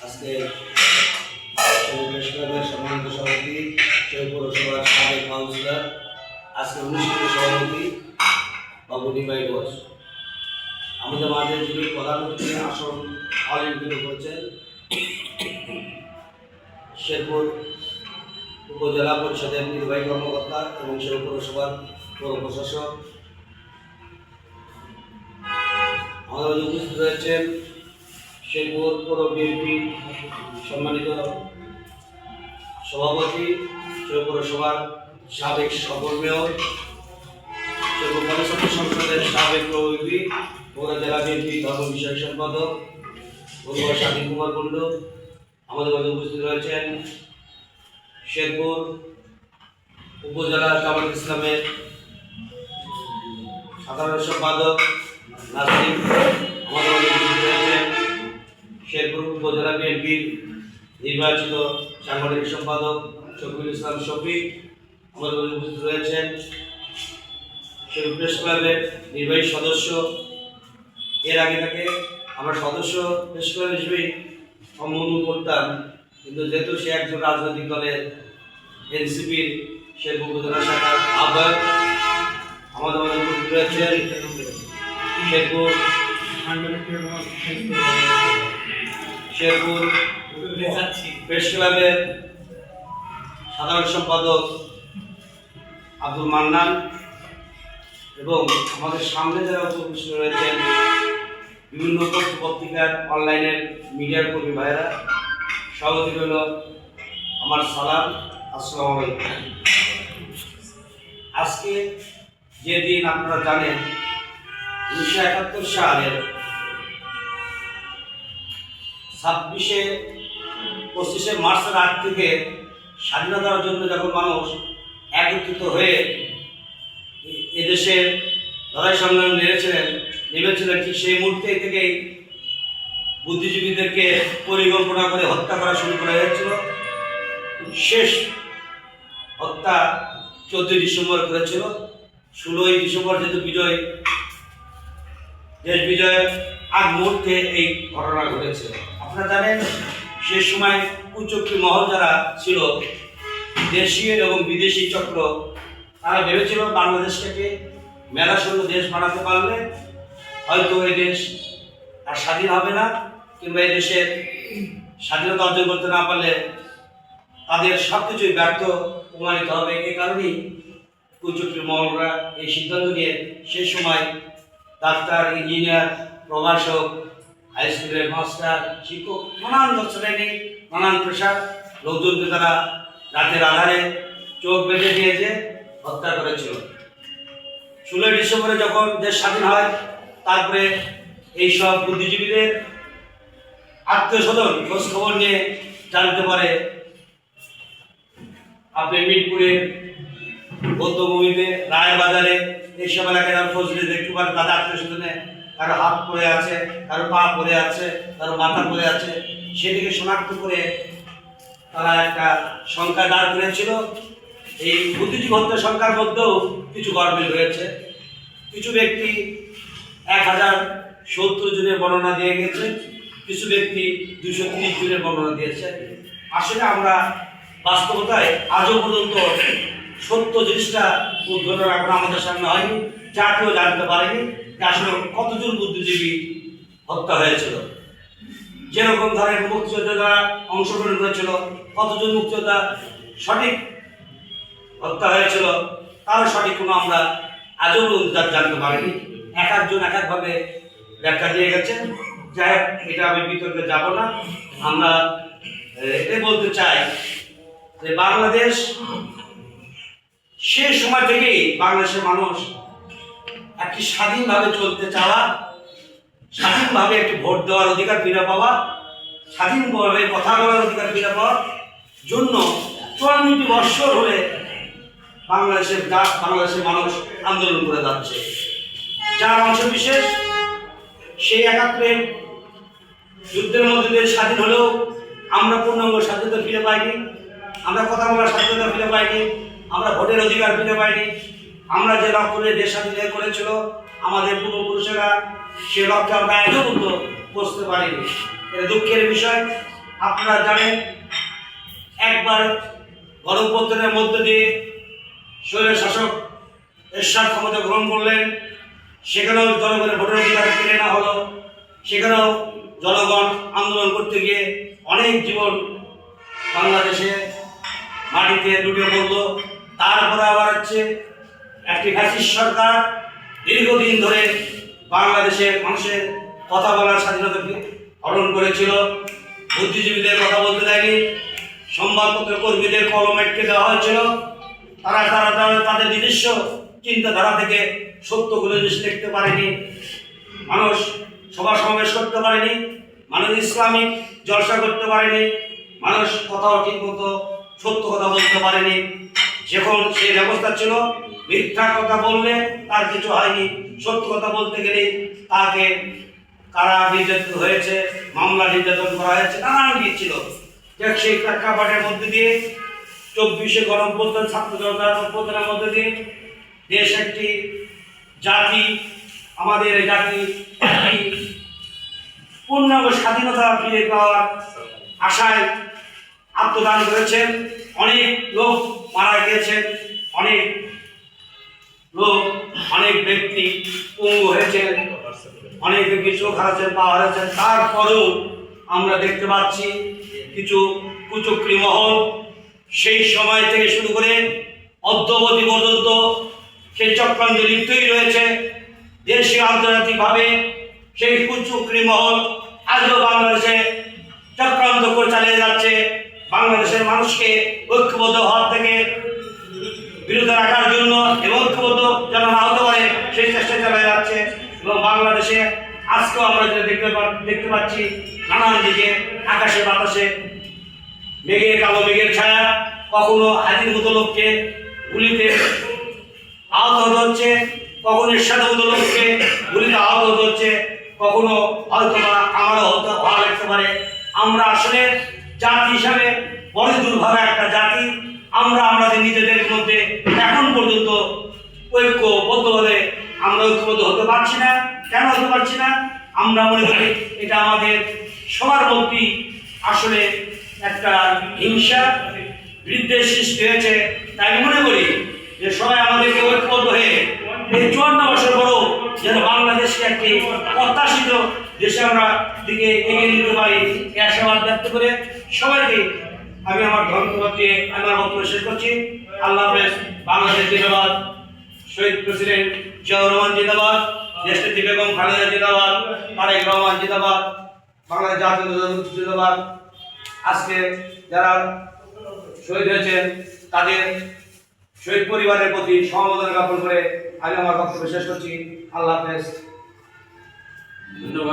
আজকে ক্লাবের সম্মানিত সভাপতি পৌরসভার সাবেক কাউন্সিলর আজকে অনুষ্ঠিত সভাপতি বাবু নিমাই ঘোষ আমাদের মাঝে যিনি প্রধান অতিথি আসন অলঙ্কৃত করেছেন শেরপুর উপজেলা পরিষদের নির্বাহী কর্মকর্তা এবং শেরপুর পৌরসভার পৌর প্রশাসক। আমাদের মাঝে উপস্থিত রয়েছেন শেরপুর পৌর বিএনপি সম্মানিত সভাপতি, শেরপুর পৌরসভার সাবেক সফল মেয়র, শেরপুর গণতন্ত্র সংসদের সাবেক প্রতিনিধি, বগুড়া জেলা বিএনপি ধর্ম বিষয়ক সম্পাদক বগুড়া স্বাধীন কুমার কুণ্ডু। আমাদের মাঝে উপস্থিত রয়েছেন শেরপুর উপজেলা জামাত ইসলামের সাধারণ সম্পাদক নাসিম। আমাদের মাঝে উপস্থিত রয়েছেন শেরপুর উপজেলা বিএনপির নির্বাচিত সাংগঠনিক সম্পাদক শফিকুল ইসলাম শফিক। আমাদের মাঝে উপস্থিত রয়েছেন শেরপুর প্রেস ক্লাবের নির্বাহী সদস্য। এর আগে থেকে আমরা সদস্য প্রেস ক্লাব হিসেবেই সম্বোধন করতাম, কিন্তু যেহেতু সে একজন রাজনৈতিক দলের এনসিপির শেরপুর উপজেলা শাখার আহ্বায়ক। আমাদের মাঝে উপস্থিত রয়েছেন শেরপুর প্রেস ক্লাবের সাধারণ সম্পাদক আব্দুল মান্নান এবং আমাদের সামনে যারা উপস্থিত রয়েছেন বিভিন্ন পত্রিকার অনলাইনের মিডিয়ার কর্মী ভাইয়েরা, সভাপতি হল আমার সালাম, আসসালামু আলাইকুম। আজকে যে দিন আপনারা জানেন 1971 সালের 25শে মার্চের আগ থেকে স্বাধীনতার জন্য যখন মানুষ একত্রিত হয়ে এদেশের লড়াই সংগ্রাম নেমেছিলেন, ঠিক সেই মুহূর্তে থেকেই বুদ্ধিজীবীদেরকে পরিকল্পনা করে হত্যা করা শুরু করা হয়েছিল। শেষ হত্যা 14 ডিসেম্বর করেছিল। 16 ডিসেম্বর যেহেতু দেশ বিজয়ের আগ মুহূর্তে এই ঘটনা ঘটেছে। আপনারা জানেন সেই সময় কুচক্রী মহল যারা ছিল, দেশীয় এবং বিদেশি চক্র, তারা ভেবেছিল বাংলাদেশটাকে মেলাশূন্য দেশ বানাতে পারলে হয়তো এই দেশ আর স্বাধীন হবে না, কিংবা এই দেশের স্বাধীনতা অর্জন করতে না পারলে তাদের সব কিছুই ব্যর্থ প্রমাণিত হবে। এই কারণেই কুচক্রী মহলরা এই সিদ্ধান্ত নিয়ে সে সময় ডাক্তার, ইঞ্জিনিয়ার, প্রভাষক, হাই স্কুলের মাস্টার, শিক্ষক, নানান শ্রেণী, নানান পেশার লোকজনকে তারা রাতের আধারে চোখ বেঁধে দিয়েছে, হত্যা করেছিল। 16 ডিসেম্বরে যখন দেশ স্বাধীন হয়, তারপরে এইসব বুদ্ধিজীবীদের আত্মীয় স্বজন খোঁজ খবর নিয়ে জানতে পারে আপনি মিরপুরের বৌদ্ধভূমিতে, রায়বাজারে এইসব এলাকায় খোঁজ নিয়ে দেখতে পারেন তাদের আত্মীয় স্বজনে কারো হাত পড়ে আছে, কারো পা পড়ে আছে, কারো মাথা পড়ে আছে। সেদিকে শনাক্ত করে তারা একটা সংখ্যা দাঁড় করেছিল। এই বুদ্ধিজীবী হত্যা সংখ্যার মধ্যেও কিছু গরমিল রয়েছে। কিছু ব্যক্তি 1070 জনের বর্ণনা দিয়ে গেছে, কিছু ব্যক্তি 230 জনের বর্ণনা দিয়েছে। আসলে আমরা বাস্তবতায় আজও পর্যন্ত সত্য জিনিসটা উদ্ঘাটন এখন আমাদের সামনে হয়নি, যা কেউ জানতে পারেনি যে আসলে কতজন বুদ্ধিজীবী হত্যা হয়েছিল। যেরকম ধরেন মুক্তিযোদ্ধারা অংশগ্রহণ করেছিল, কতজন মুক্তিযোদ্ধা সঠিক হত্যা হয়েছিল তারও সঠিক কোনো আমরা আজও জানতে পারিনি। এক একজন এক একভাবে ব্যাখ্যা দিয়ে গেছেন। যাই হোক, এটা আমি বিতর্কে যাব না। আমরা এটাই বলতে চাই যে বাংলাদেশ সে সময় থেকেই বাংলাদেশের মানুষ একটি স্বাধীনভাবে চলতে চাওয়া, স্বাধীনভাবে একটি ভোট দেওয়ার অধিকার ফিরে পাওয়া, স্বাধীনভাবে কথা বলার অধিকার ফিরে পাওয়ার জন্য 54 বৎসর হলে বাংলাদেশের মানুষ আন্দোলন করে যাচ্ছে। যার অংশ বিশেষ সেই 71 যুদ্ধের মধ্যে দিয়ে স্বাধীন হলেও আমরা পূর্ণাঙ্গ স্বাধীনতা ফিরে পাইনি, আমরা কথা বলার স্বাধীনতা ফিরে পাইনি, আমরা ভোটের অধিকার ফিরে পাইনি। আমরা যে লক্ষ্য দেশ স্বাধীন করেছিল আমাদের পূর্বপুরুষেরা, সে লক্ষ্যে আমরা এখনো পর্যন্ত পৌঁছতে পারিনি। এটা দুঃখের বিষয়। আপনারা জানেন একবার গণঅভ্যুত্থানের মধ্য দিয়ে স্বৈর শাসক এরশাদ ক্ষমতা গ্রহণ করলেন, সেখানেও জনগণের ভোটের অধিকার কেড়ে নেওয়া হলো, সেখানেও জনগণ আন্দোলন করতে গিয়ে অনেক জীবন বাংলাদেশে মাটিতে ডুবে পড়ল। তারপরে আবার হচ্ছে একটি ফ্যাসিস্ট সরকার দীর্ঘদিন ধরে বাংলাদেশের মানুষের কথা বলার স্বাধীনতাকে হরণ করেছিল। বুদ্ধিজীবীদের কথা বলতে দেয়নি, সংবাদপত্র কর্মীদের কলম আটকে দেওয়া হয়েছিল। তারা তারা তাদের নিজস্ব চিন্তাধারা থেকে সত্যগুলো জিনিস দেখতে পারেনি, মানুষ সভা সমাবেশ করতে পারেনি, মানুষ ইসলামিক জলসা করতে পারেনি, মানুষ কথাও ঠিক মতো সত্য কথা বলতে পারেনি। যখন সেই ব্যবস্থা ছিল, মিথ্যা কথা বললে তার কিছু হয়নি, সত্য কথা বলতে গেলে তাকে কারা নির্যাতন হয়েছে, মামলা নির্যাতন করা হয়েছে, নানান কিছু ছিল। যাক, সেই প্রেক্ষাপটের মধ্যে দিয়ে 24শে গণঅভ্যুত্থান, ছাত্র জনতার অভ্যুত্থানের মধ্যে দিয়ে দেশ একটি জাতি, আমাদের এই জাতি একটি পূর্ণাঙ্গ স্বাধীনতা ফিরে পাওয়ার আশায় আত্মদান করেছেন। অনেক লোক মারা গিয়েছেন, অনেক লোক, অনেক ব্যক্তি পঙ্গু হয়েছেন, অনেক ব্যক্তি চোখ হারাচ্ছেন, পা হারাচ্ছেন। তারপরেও আমরা দেখতে পাচ্ছি কিছু কুচক্রী মহল সেই সময় থেকে শুরু করে অদ্যাবধি পর্যন্ত সেই চক্রান্তে লিপ্তই রয়েছে। দেশীয় আন্তর্জাতিকভাবে সেই কুচক্রী মহল আজও বাংলাদেশে চক্রান্ত করে চালিয়ে যাচ্ছে। বাংলাদেশের মানুষকে ঐক্যবদ্ধ হওয়ার থেকে বিরত রাখার জন্য এবং ঐক্যবদ্ধ যেন না হতে পারে সেই চেষ্টা চালিয়ে যাচ্ছে। এবং বাংলাদেশে আজকেও আমরা যেটা দেখতে পাচ্ছি, নানান দিকে আকাশে বাতাসে মেঘের কালো মেঘের ছায়া, কখনো হাজির মতো লোককে গুলিতে আহত হতে হচ্ছে, কখনো এরশাদের মতো লোককে গুলিতে আহত হতে হচ্ছে, কখনো হয়তো বা আমারও হওয়া লাগতে পারে। আমরা আসলে জাতি হিসাবে বড় দুর্ভাগা একটা জাতি। আমরা আমাদের নিজেদের মধ্যে এখন পর্যন্ত ঐক্যবদ্ধভাবে আমরা ঐক্যবদ্ধ হতে পারছি না। কেন হতে পারছি না? আমরা মনে করি এটা আমাদের সবার মধ্যেই আসলে একটা হিংসা বিদ্বেষ সৃষ্টি হয়েছে। তাই আমি মনে করি যে সবাই আমাদেরকে ঐক্যবদ্ধ হয়ে এই 54 বছর বড় যেন বাংলাদেশকে একটি প্রত্যাশিত দেশে আমরা দিকে এগিয়ে নিতে পারি, এই আশাবাদ ব্যক্ত করে সবাইকে আমি আমার ধন্যবাদ দিয়ে আমার বক্তব্য শেষ করছি। আল্লাহ হাফেজ। বাংলাদেশ জিন্দাবাদ। শহীদ প্রেসিডেন্ট জিয়াউর রহমান জিন্দাবাদ। দেশনেত্রী বেগম খালেদা জিন্দাবাদ। তারেক রহমান জিন্দাবাদ। বাংলাদেশ জাতীয় জিন্দাবাদ। আজকে যারা শহীদ হয়েছেন তাদের শহীদ পরিবারের প্রতি সমবেদনা জ্ঞাপন করে আমি আমার বক্তব্য শেষ করছি। আল্লাহ হাফেজ। ধন্যবাদ।